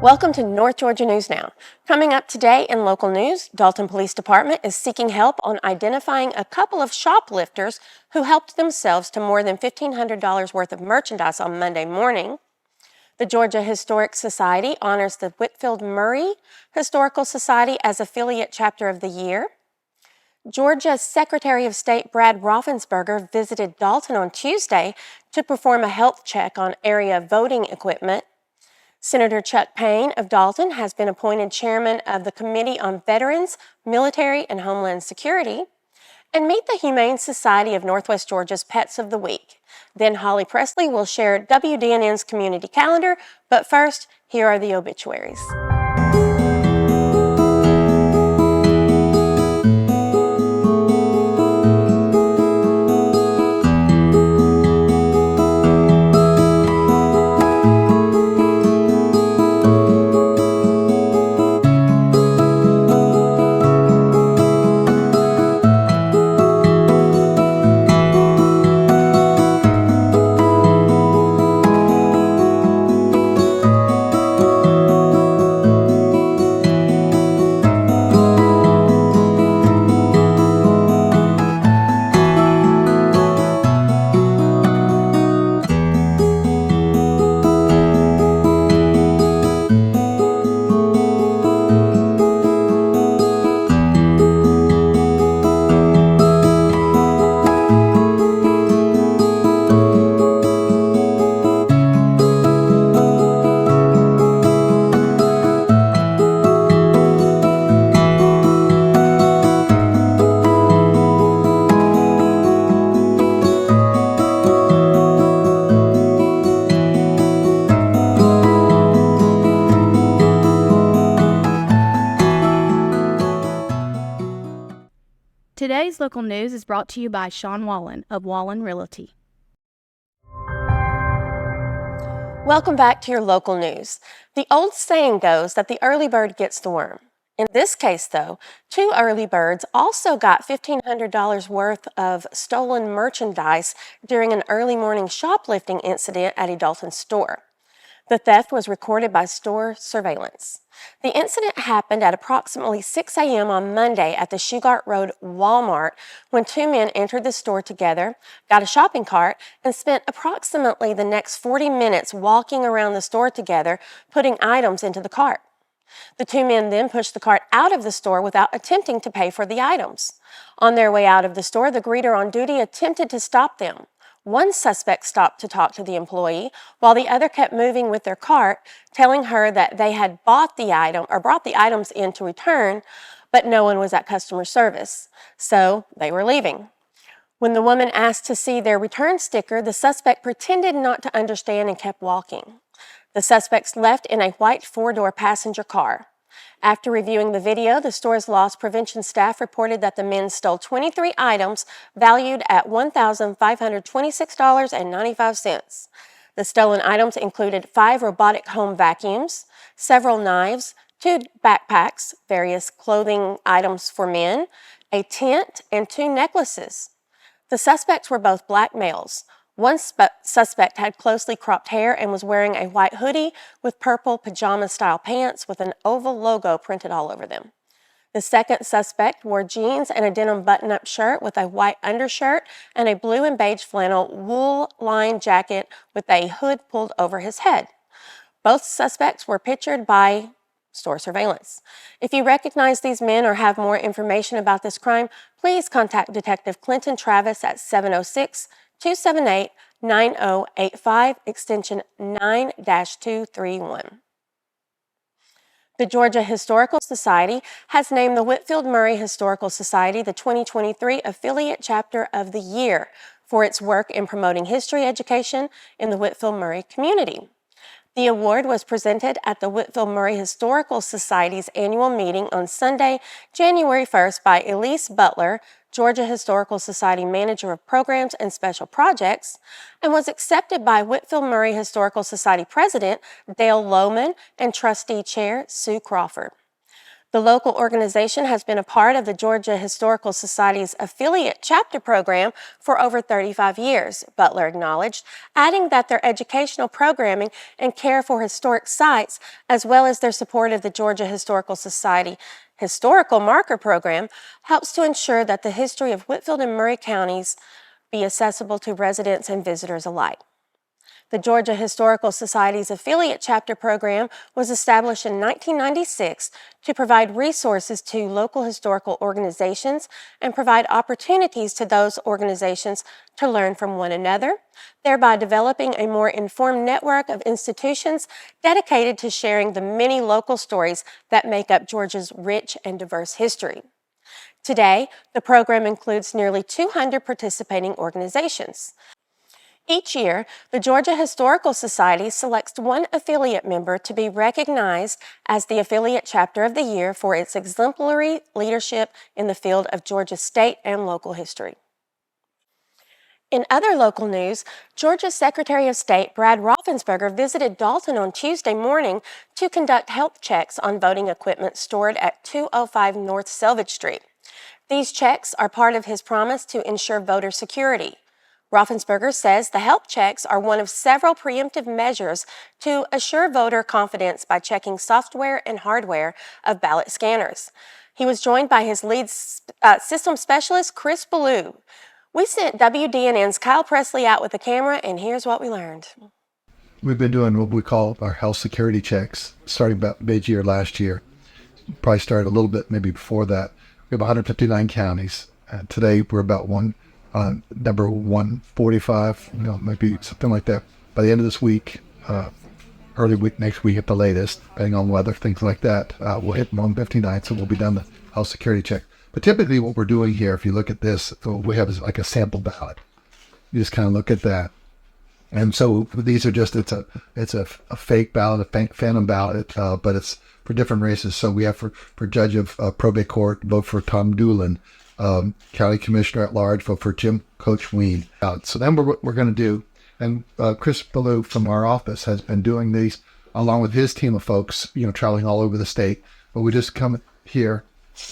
Welcome to North Georgia News Now. Coming up today in local news, Dalton Police Department is seeking help on identifying a couple of shoplifters who helped themselves to more than $1,500 worth of merchandise on Monday morning. The Georgia Historic Society honors the Whitfield Murray Historical Society as Affiliate Chapter of the Year. Georgia Secretary of State Brad Raffensperger visited Dalton on Tuesday to perform a health check on area voting equipment. Senator Chuck Payne of Dalton has been appointed chairman of the Committee on Veterans, Military, and Homeland Security. And meet the Humane Society of Northwest Georgia's Pets of the Week. Then Holly Presley will share WDNN's community calendar, but first, here are the obituaries. Today's local news is brought to you by Sean Wallen of Wallen Realty. Welcome back to your local news. The old saying goes that the early bird gets the worm. In this case, though, two early birds also got $1,500 worth of stolen merchandise during an early morning shoplifting incident at a Dalton store. The theft was recorded by store surveillance. The incident happened at approximately 6 a.m. on Monday at the Shugart Road Walmart when two men entered the store together, got a shopping cart, and spent approximately the next 40 minutes walking around the store together, putting items into the cart. The two men then pushed the cart out of the store without attempting to pay for the items. On their way out of the store, the greeter on duty attempted to stop them. One suspect stopped to talk to the employee, while the other kept moving with their cart, telling her that they had brought the items in to return, but no one was at customer service, so they were leaving. When the woman asked to see their return sticker, the suspect pretended not to understand and kept walking. The suspects left in a white four-door passenger car. After reviewing the video, the store's loss prevention staff reported that the men stole 23 items valued at $1,526.95. The stolen items included 5 robotic home vacuums, several knives, 2 backpacks, various clothing items for men, a tent, and 2 necklaces. The suspects were both black males. One suspect had closely cropped hair and was wearing a white hoodie with purple pajama-style pants with an oval logo printed all over them. The second suspect wore jeans and a denim button-up shirt with a white undershirt and a blue and beige flannel wool-lined jacket with a hood pulled over his head. Both suspects were pictured by store surveillance. If you recognize these men or have more information about this crime, please contact Detective Clinton Travis at 706-278-9085, extension 9-231. The Georgia Historical Society has named the Whitfield Murray Historical Society the 2023 Affiliate Chapter of the Year for its work in promoting history education in the Whitfield Murray community. The award was presented at the Whitfield Murray Historical Society's annual meeting on Sunday, January 1st by Elise Butler, Georgia Historical Society Manager of Programs and Special Projects, and was accepted by Whitfield Murray Historical Society President Dale Lohman and Trustee Chair Sue Crawford. The local organization has been a part of the Georgia Historical Society's affiliate chapter program for over 35 years, Butler acknowledged, adding that their educational programming and care for historic sites, as well as their support of the Georgia Historical Society Historical Marker Program, helps to ensure that the history of Whitfield and Murray counties be accessible to residents and visitors alike. The Georgia Historical Society's affiliate chapter program was established in 1996 to provide resources to local historical organizations and provide opportunities to those organizations to learn from one another, thereby developing a more informed network of institutions dedicated to sharing the many local stories that make up Georgia's rich and diverse history. Today, the program includes nearly 200 participating organizations. Each year, the Georgia Historical Society selects one affiliate member to be recognized as the Affiliate Chapter of the Year for its exemplary leadership in the field of Georgia state and local history. In other local news, Georgia's Secretary of State Brad Raffensperger visited Dalton on Tuesday morning to conduct health checks on voting equipment stored at 205 North Selvage Street. These checks are part of his promise to ensure voter security. Raffensperger says the health checks are one of several preemptive measures to assure voter confidence by checking software and hardware of ballot scanners. He was joined by his lead system specialist, Chris Ballou. We sent WDNN's Kyle Presley out with a camera, and here's what we learned. We've been doing what we call our health security checks, starting about mid-year last year. Probably started a little bit maybe before that. We have 159 counties. Today we're about number 145, maybe something like that. By the end of this week, early week next week at the latest, depending on weather, things like that, we'll hit 159, so we'll be done the health security check. But typically what we're doing here, if you look at this, what we have is like a sample ballot. You just kind of look at that. And so these are just, it's a fake ballot, a phantom ballot, but it's for different races. So we have for judge of probate court, vote for Tom Doolin. County Commissioner at Large, vote for Jim Coach Ween. So then what we're going to do, and Chris Ballou from our office has been doing these along with his team of folks, traveling all over the state. But we just come here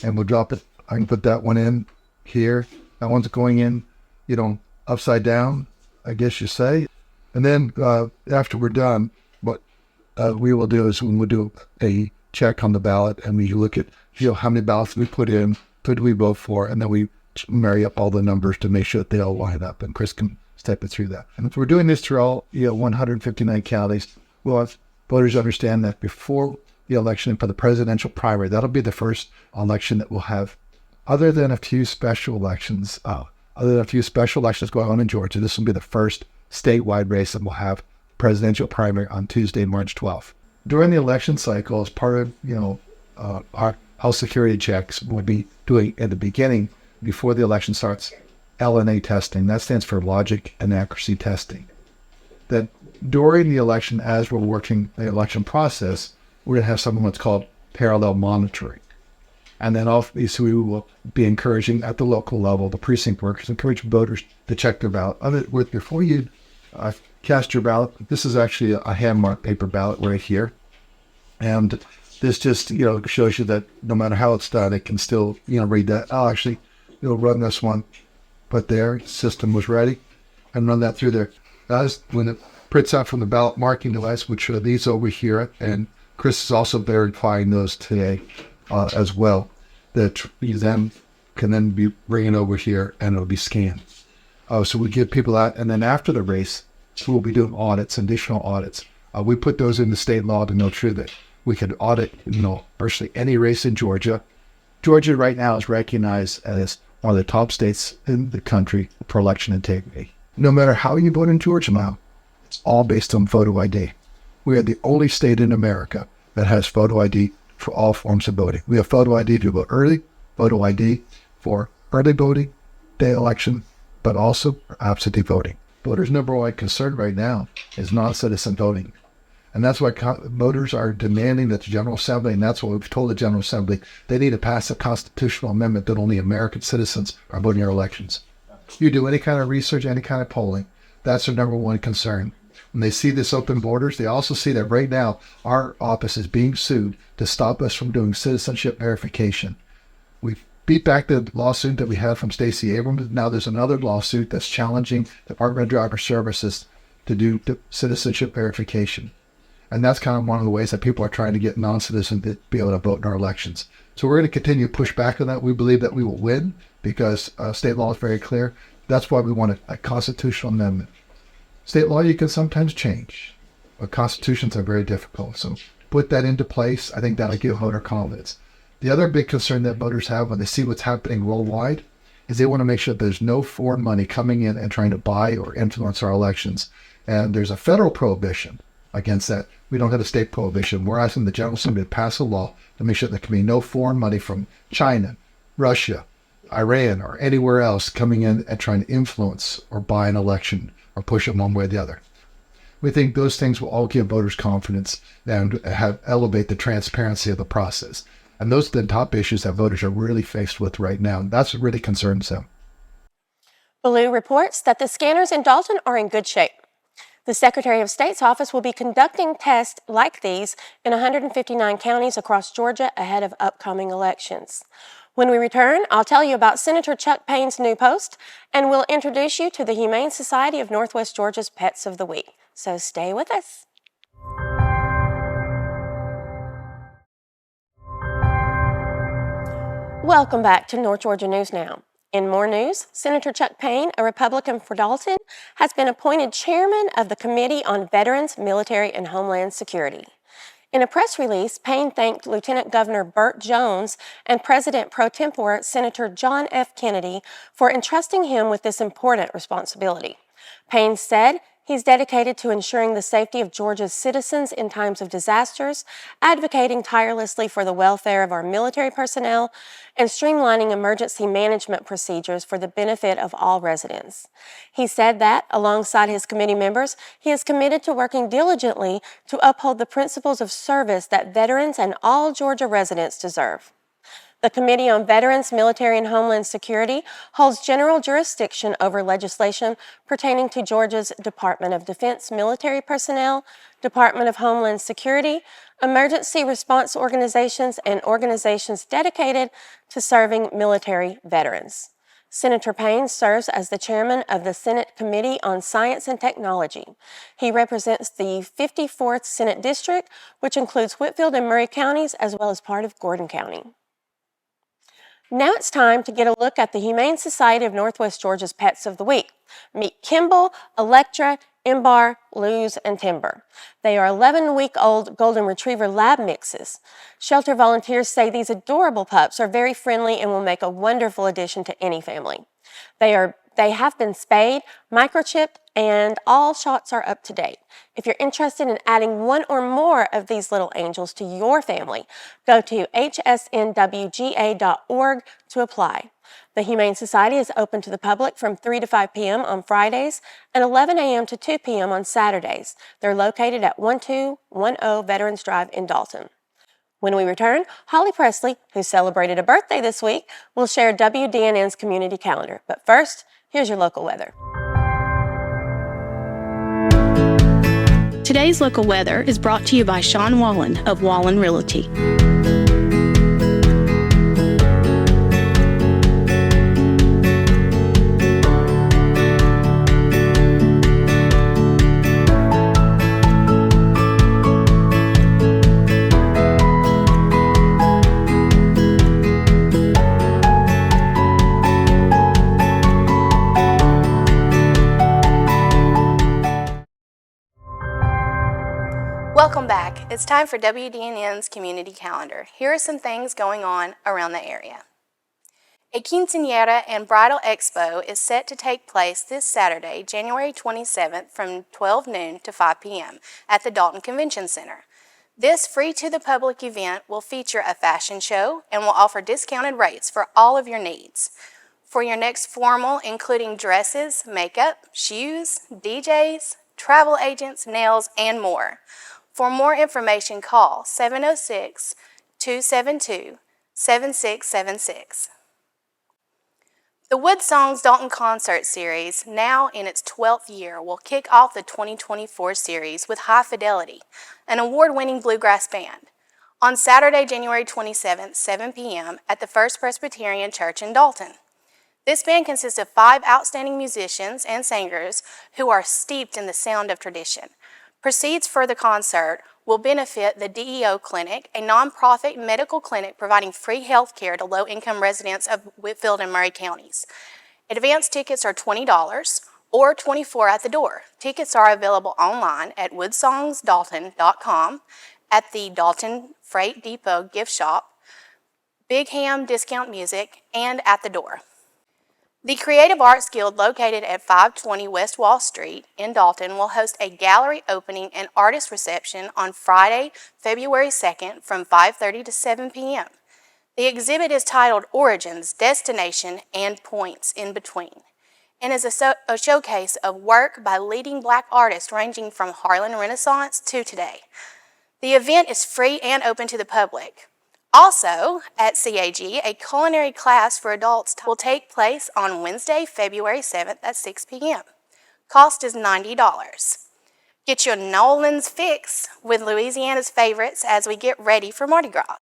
and we'll drop it. I can put that one in here. That one's going in, upside down, I guess you say. And then after we're done, what we will do is we'll do a check on the ballot, and we look at how many ballots we put in, who do we vote for, and then we marry up all the numbers to make sure that they all line up, and Chris can step us through that. And if we're doing this through all 159 counties, we'll have voters understand that before the election for the presidential primary, that'll be the first election that we'll have, other than a few special elections going on in Georgia. This will be the first statewide race that we'll have presidential primary on Tuesday, March 12th. During the election cycle, as part of our health security checks, we'll be doing at the beginning, before the election starts, LNA testing. That stands for logic and accuracy testing. That during the election, as we're working the election process, we're going to have something that's called parallel monitoring. And then obviously we will be encouraging at the local level, the precinct workers, encourage voters to check their ballot. Before you cast your ballot, this is actually a hand-marked paper ballot right here. And this just, shows you that no matter how it's done, it can still, read that. I'll actually, run this one, put there, system was ready, and run that through there. As when it prints out from the ballot marking device, which are these over here, and Chris is also verifying those today as well, that you then can be bringing over here and it'll be scanned. So we give people that, and then after the race, we'll be doing audits, additional audits. We put those in the state law to know true that we can audit, virtually any race in Georgia. Georgia right now is recognized as one of the top states in the country for election integrity. No matter how you vote in Georgia now, it's all based on photo ID. We are the only state in America that has photo ID for all forms of voting. We have photo ID to vote early, photo ID for early voting, day election, but also for absentee voting. Voters' number one concern right now is non-citizen voting. And that's why voters are demanding that the General Assembly, and that's what we've told the General Assembly, they need to pass a constitutional amendment that only American citizens are voting in our elections. You do any kind of research, any kind of polling, that's their number one concern. When they see this open borders, they also see that right now our office is being sued to stop us from doing citizenship verification. We beat back the lawsuit that we had from Stacey Abrams. Now there's another lawsuit that's challenging the Department of Driver Services to do citizenship verification. And that's kind of one of the ways that people are trying to get non-citizens to be able to vote in our elections. So we're going to continue to push back on that. We believe that we will win because state law is very clear. That's why we want a constitutional amendment. State law you can sometimes change, but constitutions are very difficult. So put that into place. I think that'll give voter confidence. The other big concern that voters have when they see what's happening worldwide is they want to make sure that there's no foreign money coming in and trying to buy or influence our elections. And there's a federal prohibition against that. We don't have a state prohibition. We're asking the General Assembly to pass a law to make sure there can be no foreign money from China, Russia, Iran, or anywhere else coming in and trying to influence or buy an election or push it one way or the other. We think those things will all give voters confidence and elevate the transparency of the process. And those are the top issues that voters are really faced with right now. And that's what really concerns them. Ballou reports that the scanners in Dalton are in good shape. The Secretary of State's office will be conducting tests like these in 159 counties across Georgia ahead of upcoming elections. When we return, I'll tell you about Senator Chuck Payne's new post, and we'll introduce you to the Humane Society of Northwest Georgia's Pets of the Week. So stay with us. Welcome back to North Georgia News Now. In more news, Senator Chuck Payne, a Republican for Dalton, has been appointed chairman of the Committee on Veterans, Military, and Homeland Security. In a press release, Payne thanked Lieutenant Governor Burt Jones and President pro tempore Senator John F. Kennedy for entrusting him with this important responsibility. Payne said he's dedicated to ensuring the safety of Georgia's citizens in times of disasters, advocating tirelessly for the welfare of our military personnel, and streamlining emergency management procedures for the benefit of all residents. He said that, alongside his committee members, he is committed to working diligently to uphold the principles of service that veterans and all Georgia residents deserve. The Committee on Veterans, Military, and Homeland Security holds general jurisdiction over legislation pertaining to Georgia's Department of Defense military personnel, Department of Homeland Security, emergency response organizations, and organizations dedicated to serving military veterans. Senator Payne serves as the chairman of the Senate Committee on Science and Technology. He represents the 54th Senate District, which includes Whitfield and Murray counties, as well as part of Gordon County. Now it's time to get a look at the Humane Society of Northwest Georgia's Pets of the Week. Meet Kimball, Electra, Imbar, Luz, and Timber. They are 11-week-old Golden Retriever lab mixes. Shelter volunteers say these adorable pups are very friendly and will make a wonderful addition to any family. They have been spayed, microchipped, and all shots are up to date. If you're interested in adding one or more of these little angels to your family, go to hsnwga.org to apply. The Humane Society is open to the public from 3 to 5 p.m. on Fridays and 11 a.m. to 2 p.m. on Saturdays. They're located at 1210 Veterans Drive in Dalton. When we return, Holly Presley, who celebrated a birthday this week, will share WDNN's community calendar. But first, here's your local weather. Today's local weather is brought to you by Sean Wallen of Wallen Realty. Welcome back. It's time for WDNN's Community Calendar. Here are some things going on around the area. A quinceañera and bridal expo is set to take place this Saturday, January 27th from 12 noon to 5 p.m. at the Dalton Convention Center. This free-to-the-public event will feature a fashion show and will offer discounted rates for all of your needs. For your next formal, including dresses, makeup, shoes, DJs, travel agents, nails, and more. For more information, call 706-272-7676. The Wood Songs Dalton Concert Series, now in its 12th year, will kick off the 2024 series with High Fidelity, an award-winning bluegrass band, on Saturday, January 27th, 7 p.m. at the First Presbyterian Church in Dalton. This band consists of 5 outstanding musicians and singers who are steeped in the sound of tradition. Proceeds for the concert will benefit the DEO Clinic, a nonprofit medical clinic providing free health care to low-income residents of Whitfield and Murray counties. Advance tickets are $20 or $24 at the door. Tickets are available online at woodsongsdalton.com, at the Dalton Freight Depot gift shop, Big Ham Discount Music, and at the door. The Creative Arts Guild, located at 520 West Wall Street in Dalton, will host a gallery opening and artist reception on Friday, February 2nd from 5:30 to 7 p.m. The exhibit is titled Origins, Destination, and Points in Between, and is a showcase of work by leading Black artists ranging from Harlan Renaissance to today. The event is free and open to the public. Also, at CAG, a culinary class for adults will take place on Wednesday, February 7th at 6 p.m. Cost is $90. Get your Nolan's fix with Louisiana's favorites as we get ready for Mardi Gras.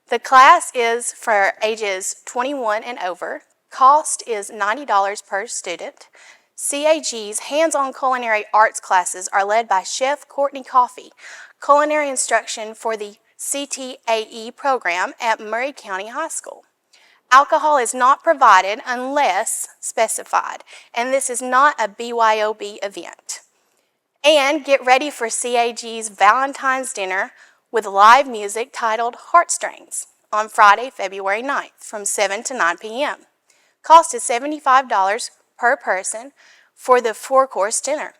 The class is for ages 21 and over. Cost is $90 per student. CAG's hands-on culinary arts classes are led by Chef Courtney Coffey, culinary instruction for the CTAE program at Murray County High School. Alcohol is not provided unless specified, and this is not a BYOB event. And get ready for CAG's Valentine's Dinner with live music titled Heartstrings on Friday, February 9th from 7 to 9 p.m. Cost is $75 per person for the 4-course dinner.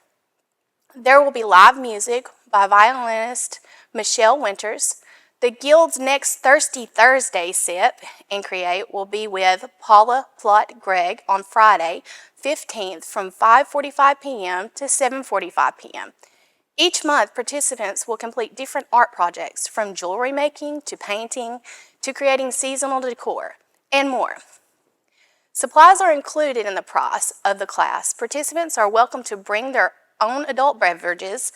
There will be live music by violinist Michelle Winters. The Guild's next Thirsty Thursday sip and create will be with Paula Plott Gregg on Friday, 15th from 5:45 p.m. to 7:45 p.m. Each month, participants will complete different art projects, from jewelry making to painting to creating seasonal decor and more. Supplies are included in the price of the class. Participants are welcome to bring their own adult beverages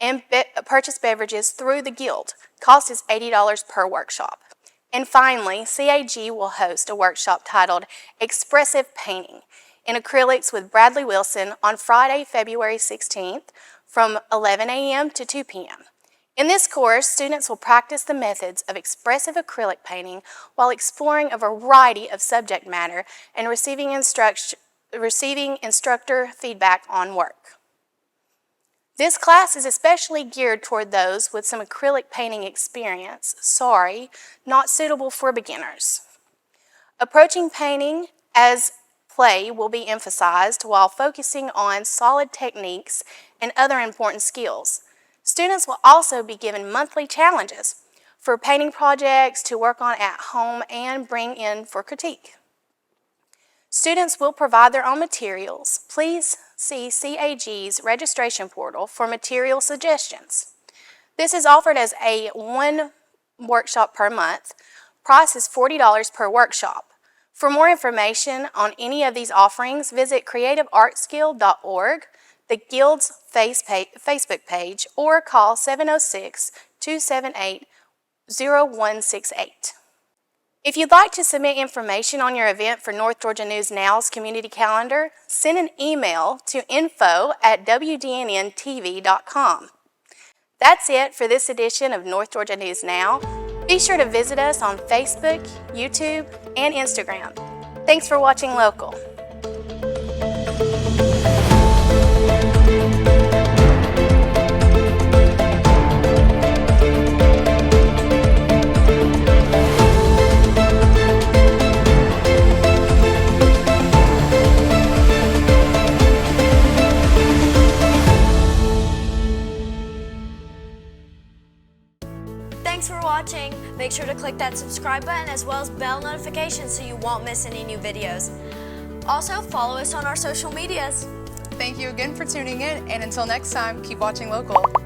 and purchase beverages through the Guild. Cost is $80 per workshop. And finally, CAG will host a workshop titled Expressive Painting in Acrylics with Bradley Wilson on Friday, February 16th from 11 a.m. to 2 p.m. In this course, students will practice the methods of expressive acrylic painting while exploring a variety of subject matter and receiving instructor feedback on work. This class is especially geared toward those with some acrylic painting experience. Sorry, not suitable for beginners. Approaching painting as play will be emphasized while focusing on solid techniques and other important skills. Students will also be given monthly challenges for painting projects to work on at home and bring in for critique. Students will provide their own materials. Please see CAG's registration portal for material suggestions. This is offered as a 1 workshop per month. Price is $40 per workshop. For more information on any of these offerings, visit creativeartsguild.org, the Guild's Facebook page, or call 706-278-0168. If you'd like to submit information on your event for North Georgia News Now's community calendar, send an email to info@wdnntv.com. That's it for this edition of North Georgia News Now. Be sure to visit us on Facebook, YouTube, and Instagram. Thanks for watching Local. Thanks for watching. Make sure to click that subscribe button as well as bell notifications so you won't miss any new videos. Also, follow us on our social medias. Thank you again for tuning in, and until next time, keep watching Local.